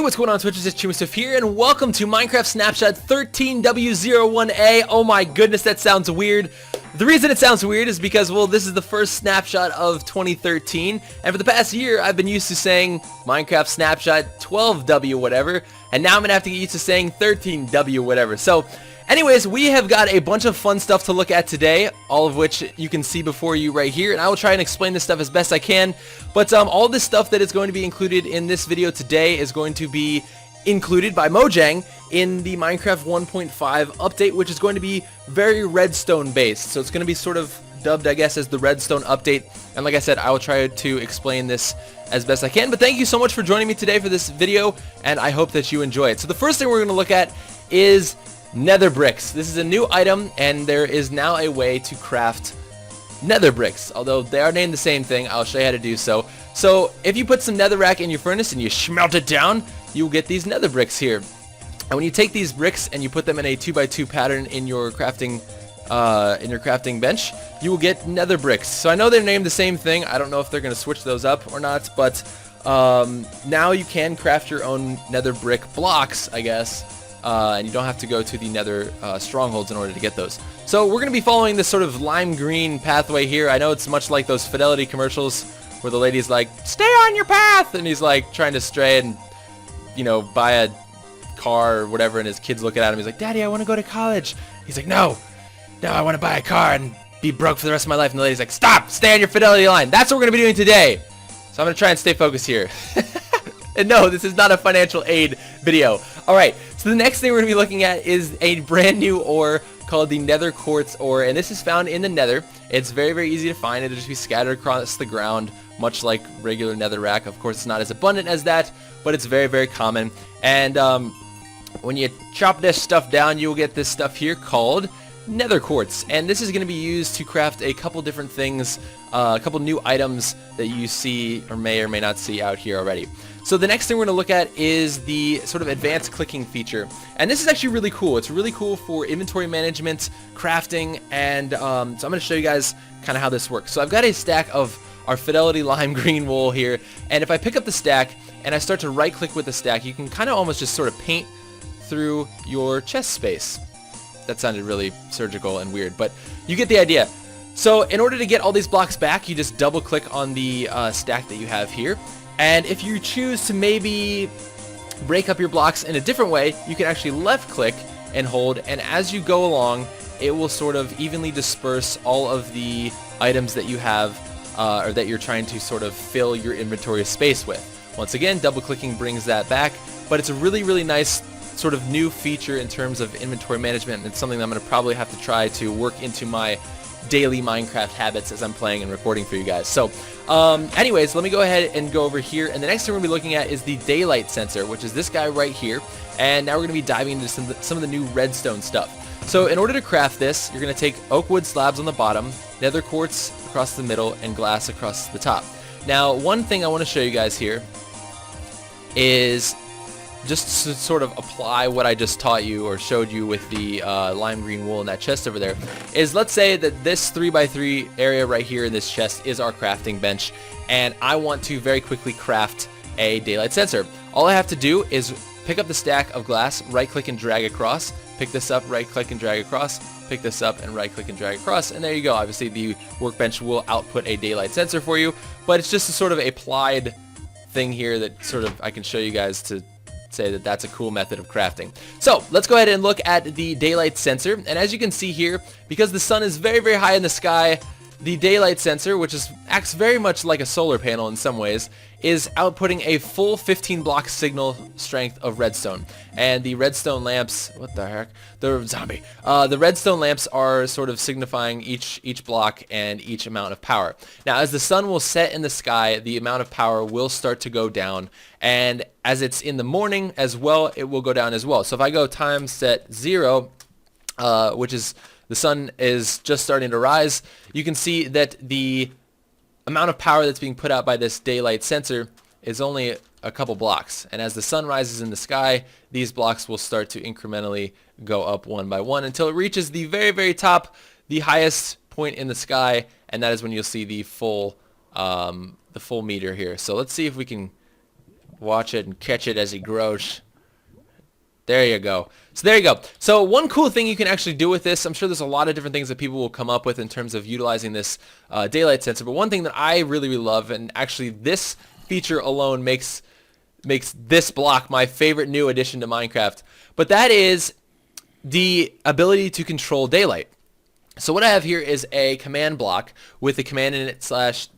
What's going on Twitch? It's Chumastuff here, and welcome to Minecraft Snapshot 13w01a. Oh my goodness, that sounds weird. The reason it sounds weird is because, well, this is the first snapshot of 2013, and for the past year, I've been used to saying Minecraft Snapshot 12w whatever, and now I'm going to have to get used to saying 13w whatever. So, anyways, we have got a bunch of fun stuff to look at today, all of which you can see before you right here, and I will try and explain this stuff as best I can. But all this stuff that is going to be included in this video today is going to be included by Mojang in the Minecraft 1.5 update, which is going to be very Redstone based. So it's going to be sort of dubbed, I guess, as the Redstone update. And like I said, I will try to explain this as best I can. But thank you so much for joining me today for this video, and I hope that you enjoy it. So the first thing we're going to look at is nether bricks. This is a new item, and there is now a way to craft nether bricks. Although they are named the same thing, I'll show you how to do so. So if you put some netherrack in your furnace and you smelt it down, you'll get these nether bricks here. And when you take these bricks and you put them in a 2x2 pattern in your crafting bench, you will get nether bricks. So I know they're named the same thing. I don't know if they're going to switch those up or not, but now you can craft your own nether brick blocks, I guess. And you don't have to go to the nether strongholds in order to get those. So we're going to be following this sort of lime green pathway here. I know it's much like those Fidelity commercials where the lady's like, stay on your path, and he's like trying to stray and, you know, buy a car or whatever, and his kids looking at him. He's like, Daddy, I want to go to college. He's like, no, I want to buy a car and be broke for the rest of my life. And the lady's like, stop, stay on your Fidelity line. That's what we're going to be doing today. So I'm going to try and stay focused here. And no, this is not a financial aid video. Alright, so the next thing we're going to be looking at is a brand new ore called the nether quartz ore, and this is found in the nether. It's very, very easy to find. It'll just be scattered across the ground, much like regular netherrack. Of course, it's not as abundant as that, but it's very, very common. And when you chop this stuff down, you'll get this stuff here called nether quartz, and this is going to be used to craft a couple different things, a couple new items that you see or may not see out here already. So the next thing we're going to look at is the sort of advanced clicking feature, and this is actually really cool. It's really cool for inventory management, crafting, and so I'm going to show you guys kind of how this works. So I've got a stack of our Fidelity lime green wool here, and if I pick up the stack and I start to right click with the stack, you can kind of almost just sort of paint through your chest space. That sounded really surgical and weird, but you get the idea. So in order to get all these blocks back, you just double click on the stack that you have here. And if you choose to maybe break up your blocks in a different way, you can actually left click and hold, and as you go along, it will sort of evenly disperse all of the items that you have or that you're trying to sort of fill your inventory space with. Once again, double clicking brings that back, but it's a really, really nice sort of new feature in terms of inventory management, and it's something that I'm going to probably have to try to work into my daily Minecraft habits as I'm playing and recording for you guys. So anyways, let me go ahead and go over here, and the next thing we're going to be looking at is the daylight sensor, which is this guy right here, and now we're going to be diving into some of the new redstone stuff. So in order to craft this, you're going to take oak wood slabs on the bottom, nether quartz across the middle, and glass across the top. Now, one thing I want to show you guys here is just to sort of apply what I just taught you or showed you with the lime green wool in that chest over there, is let's say that this 3x3 area right here in this chest is our crafting bench, and I want to very quickly craft a daylight sensor. All I have to do is pick up the stack of glass, right click and drag across, pick this up, right click and drag across, pick this up and right click and drag across, and there you go. Obviously the workbench will output a daylight sensor for you, but it's just a sort of applied thing here that sort of I can show you guys to say that that's a cool method of crafting. So let's go ahead and look at the daylight sensor, and as you can see here, because the sun is very, very high in the sky, the daylight sensor, which acts very much like a solar panel in some ways, is outputting a full 15 block signal strength of redstone. And the redstone lamps, what the heck? The redstone lamps are sort of signifying each block and each amount of power. Now, as the sun will set in the sky, the amount of power will start to go down, and as it's in the morning as well, it will go down as well. So if I go time set 0, which is the sun is just starting to rise, you can see that the amount of power that's being put out by this daylight sensor is only a couple blocks. And as the sun rises in the sky, these blocks will start to incrementally go up one by one until it reaches the very, very top, the highest point in the sky, and that is when you'll see the full meter here. So let's see if we can Watch it and catch it as he grows. There you go. So there you go. So one cool thing you can actually do with this, I'm sure there's a lot of different things that people will come up with in terms of utilizing this daylight sensor, but one thing that I really, really love, and actually this feature alone makes this block my favorite new addition to Minecraft, but that is the ability to control daylight. So what I have here is a command block with the command in it slash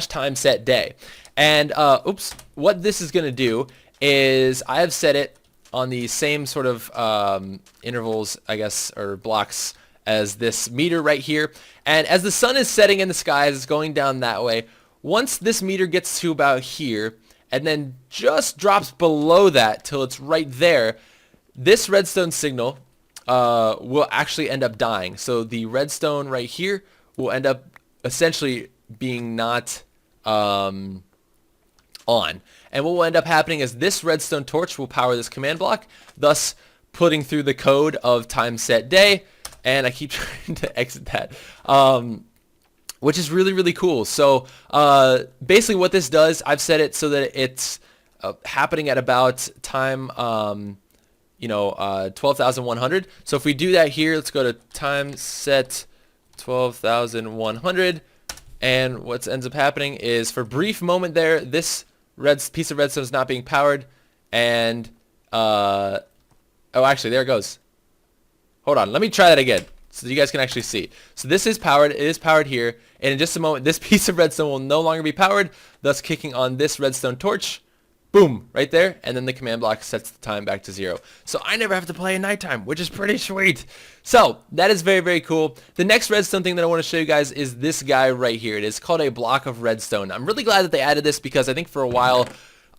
time set day. And what this is going to do is I have set it on the same sort of intervals, I guess, or blocks as this meter right here. And as the sun is setting in the sky, as it's going down that way, once this meter gets to about here and then just drops below that till it's right there, this redstone signal will actually end up dying. So the redstone right here will end up essentially being not on. And what will end up happening is this redstone torch will power this command block, thus putting through the code of time set day. And I keep trying to exit that, which is really, really cool. So basically what this does, I've set it so that it's happening at about time 12,100. So if we do that here, let's go to time set 12,100. And what ends up happening is for a brief moment there, this piece of redstone is not being powered. And, oh, actually, there it goes. Hold on. Let me try that again so you guys can actually see. So this is powered. It is powered here. And in just a moment, this piece of redstone will no longer be powered, thus kicking on this redstone torch. Boom, right there, and then the command block sets the time back to 0. So I never have to play in nighttime, which is pretty sweet. So that is very, very cool. The next redstone thing that I want to show you guys is this guy right here. It is called a block of redstone. I'm really glad that they added this because I think for a while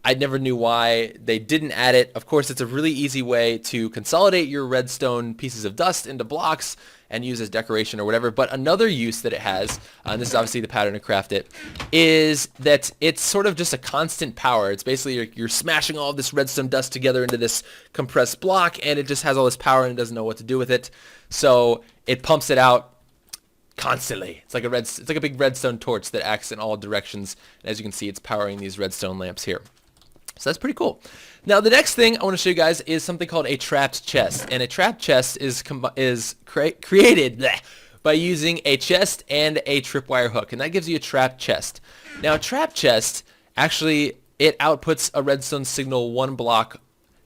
I never knew why they didn't add it. Of course, it's a really easy way to consolidate your redstone pieces of dust into blocks and use as decoration or whatever. But another use that it has, and this is obviously the pattern to craft it, is that it's sort of just a constant power. It's basically you're smashing all of this redstone dust together into this compressed block, and it just has all this power and it doesn't know what to do with it. So it pumps it out constantly. It's like a big redstone torch that acts in all directions. And as you can see, it's powering these redstone lamps here. So that's pretty cool. Now the next thing I want to show you guys is something called a trapped chest, and a trapped chest is created by using a chest and a tripwire hook, and that gives you a trapped chest. Now a trapped chest, actually it outputs a redstone signal 1 block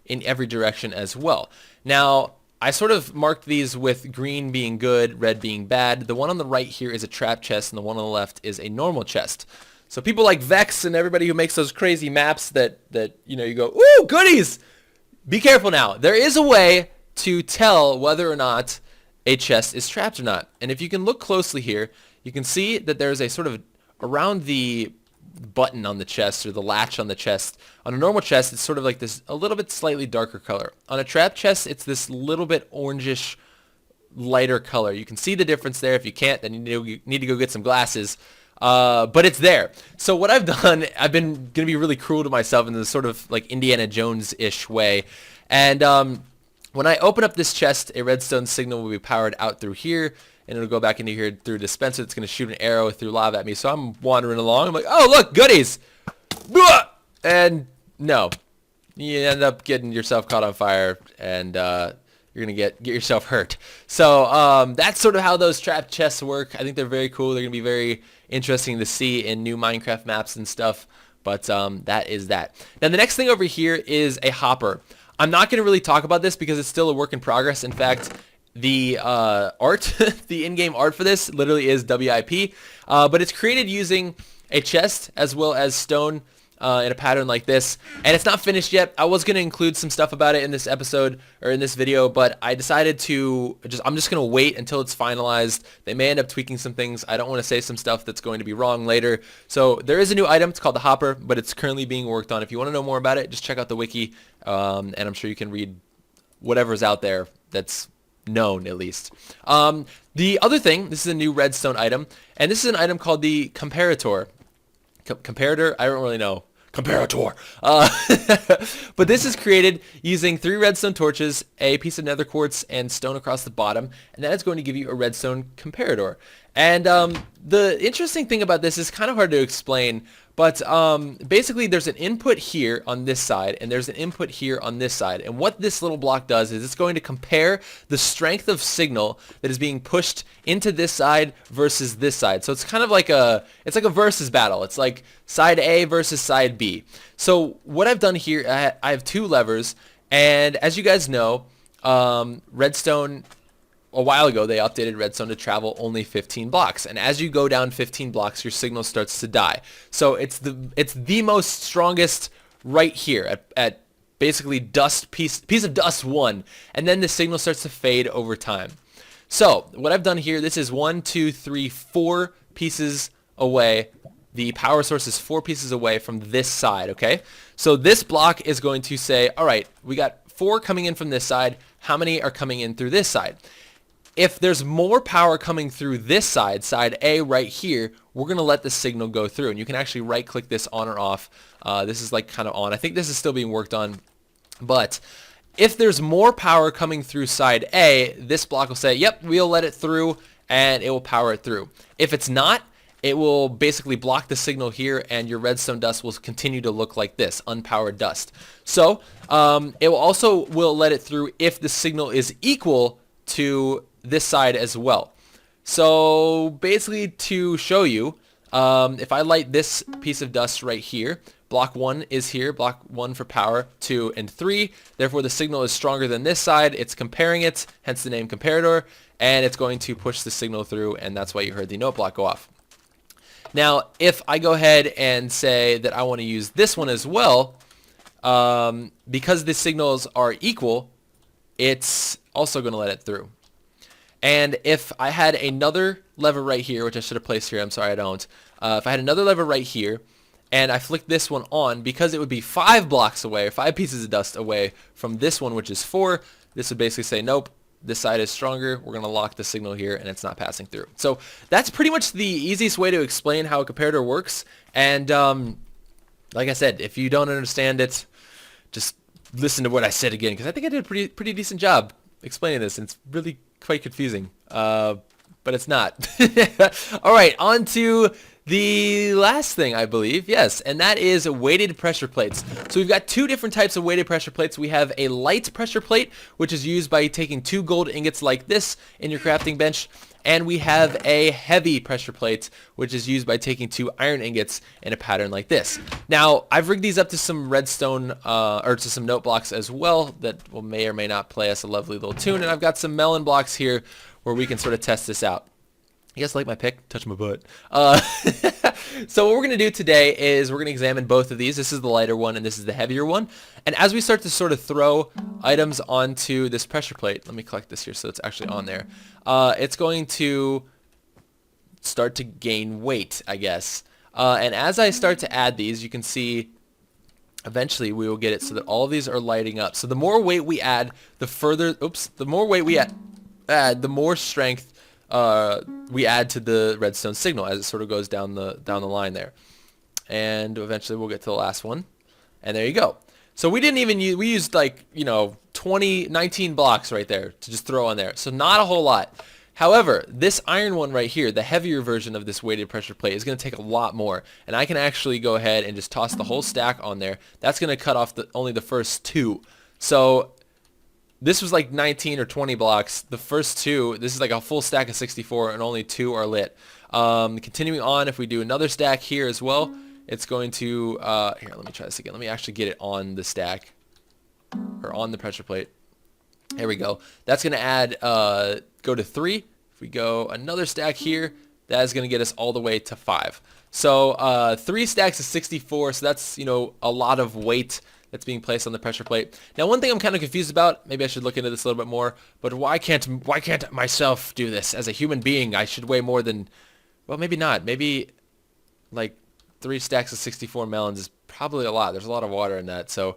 in every direction as well. Now I sort of marked these with green being good, red being bad. The one on the right here is a trapped chest, and the one on the left is a normal chest. So people like Vex and everybody who makes those crazy maps that you go, ooh, goodies! Be careful now. There is a way to tell whether or not a chest is trapped or not. And if you can look closely here, you can see that there's a sort of, around the button on the chest or the latch on the chest. On a normal chest, it's sort of like this, a little bit slightly darker color. On a trapped chest, it's this little bit orangish, lighter color. You can see the difference there. If you can't, then you need to go get some glasses. But it's there. So what I've done, I've been going to be really cruel to myself in this sort of like Indiana Jones-ish way. And when I open up this chest, a redstone signal will be powered out through here, and it'll go back into here through a dispenser. It's going to shoot an arrow through lava at me. So I'm wandering along. I'm like, oh, look, goodies. And no. You end up getting yourself caught on fire, and you're going to get yourself hurt. So that's sort of how those trapped chests work. I think they're very cool. They're going to be very interesting to see in new Minecraft maps and stuff. But that is that. Now the next thing over here is a hopper. I'm not going to really talk about this because it's still a work in progress. In fact, the art, the in-game art for this literally is W.I.P. But it's created using a chest as well as stone in a pattern like this, and it's not finished yet. I was going to include some stuff about it in this episode or in this video, but I decided to I'm just going to wait until it's finalized. They may end up tweaking some things. I don't want to say some stuff that's going to be wrong later. So there is a new item. It's called the hopper, but it's currently being worked on. If you want to know more about it, just check out the wiki, and I'm sure you can read whatever's out there that's known, at least. The other thing, this is a new redstone item, and this is an item called the Comparator. Comparator? I don't really know. Comparator. But this is created using 3 redstone torches, a piece of nether quartz, and stone across the bottom, and that is going to give you a redstone comparator. And the interesting thing about this is kind of hard to explain, But basically there's an input here on this side and there's an input here on this side. And what this little block does is it's going to compare the strength of signal that is being pushed into this side versus this side. So it's kind of like it's like a versus battle. It's like side A versus side B. So what I've done here, I have two levers, and as you guys know, Redstone, a while ago they updated Redstone to travel only 15 blocks, and as you go down 15 blocks your signal starts to die. So it's the most strongest right here at basically piece of dust 1, and then the signal starts to fade over time. So what I've done here, this is 1, 2, 3, 4 pieces away. The power source is 4 pieces away from this side, okay? So this block is going to say, all right, we got 4 coming in from this side. How many are coming in through this side? If there's more power coming through this side, side A right here, we're going to let the signal go through. And you can actually right click this on or off. This is like kind of on. I think this is still being worked on. But if there's more power coming through side A, this block will say, yep, we'll let it through, and it will power it through. If it's not, it will basically block the signal here, and your redstone dust will continue to look like this, unpowered dust. So it will also let it through if the signal is equal to this side as well. So basically, to show you, if I light this piece of dust right here, block 1 is here, block 1 for power, 2 and 3. Therefore the signal is stronger than this side. It's comparing it, hence the name Comparator, and it's going to push the signal through, and that's why you heard the note block go off. Now if I go ahead and say that I want to use this one as well, because the signals are equal, it's also going to let it through. And if I had another lever right here, which I should have placed here, I'm sorry I don't. If I had another lever right here, and I flick this one on, because it would be 5 blocks away, or 5 pieces of dust away from this one, which is 4, this would basically say, nope, this side is stronger, we're going to lock the signal here, and it's not passing through. So that's pretty much the easiest way to explain how a comparator works. And like I said, if you don't understand it, just listen to what I said again, because I think I did a pretty decent job explaining this, and it's really quite confusing, but it's not. All right, on to the last thing, I believe, yes, and that is weighted pressure plates. So we've got 2 different types of weighted pressure plates. We have a light pressure plate, which is used by taking 2 gold ingots like this in your crafting bench, and we have a heavy pressure plate, which is used by taking 2 iron ingots in a pattern like this. Now, I've rigged these up to some redstone, or to some note blocks as well, that may or may not play us a lovely little tune, and I've got some melon blocks here where we can sort of test this out. You guys like my pick? Touch my butt. So what we're going to do today is we're going to examine both of these. This is the lighter one and this is the heavier one. And as we start to sort of throw items onto this pressure plate, let me collect this here so it's actually on there. It's going to start to gain weight, I guess. And as I start to add these, you can see eventually we will get it so that all of these are lighting up. So the more weight we add, the more weight we add, the more strength we add to the redstone signal as it sort of goes down the line there. And eventually we'll get to the last one. And there you go. So we didn't even use, we used like, 19 blocks right there to just throw on there. So not a whole lot. However, this iron one right here, the heavier version of this weighted pressure plate, is going to take a lot more. And I can actually go ahead and just toss the whole stack on there. That's going to cut off only the first 2. So this was like 19 or 20 blocks. The first 2, this is like a full stack of 64, and only 2 are lit. Continuing on, if we do another stack here as well, it's going to, here, let me try this again. Let me actually get it on the stack, or on the pressure plate. There we go. That's going to add, go to 3. If we go another stack here, that is going to get us all the way to 5. So 3 stacks of 64, so that's, a lot of weight that's being placed on the pressure plate. Now, one thing I'm kind of confused about, maybe I should look into this a little bit more, but why can't myself do this? As a human being, I should weigh more than, well, maybe not. Maybe like 3 stacks of 64 melons is probably a lot. There's a lot of water in that, so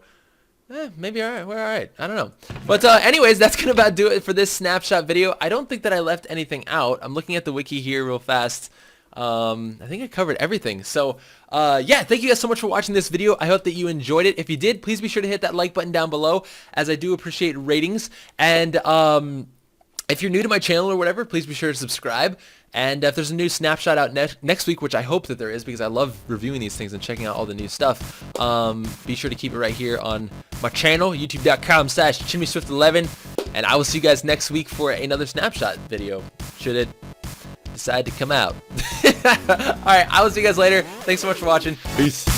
maybe we're all right. I don't know. But anyways, that's going to about do it for this snapshot video. I don't think that I left anything out. I'm looking at the wiki here real fast. I think I covered everything. So, yeah, thank you guys so much for watching this video. I hope that you enjoyed it. If you did, please be sure to hit that like button down below, as I do appreciate ratings. And if you're new to my channel or whatever, please be sure to subscribe. And if there's a new snapshot out next week, which I hope that there is because I love reviewing these things and checking out all the new stuff, be sure to keep it right here on my channel, youtube.com/ChinmySwift11. And I will see you guys next week for another snapshot video, should it decide to come out. Alright, I will see you guys later. Thanks so much for watching. Peace.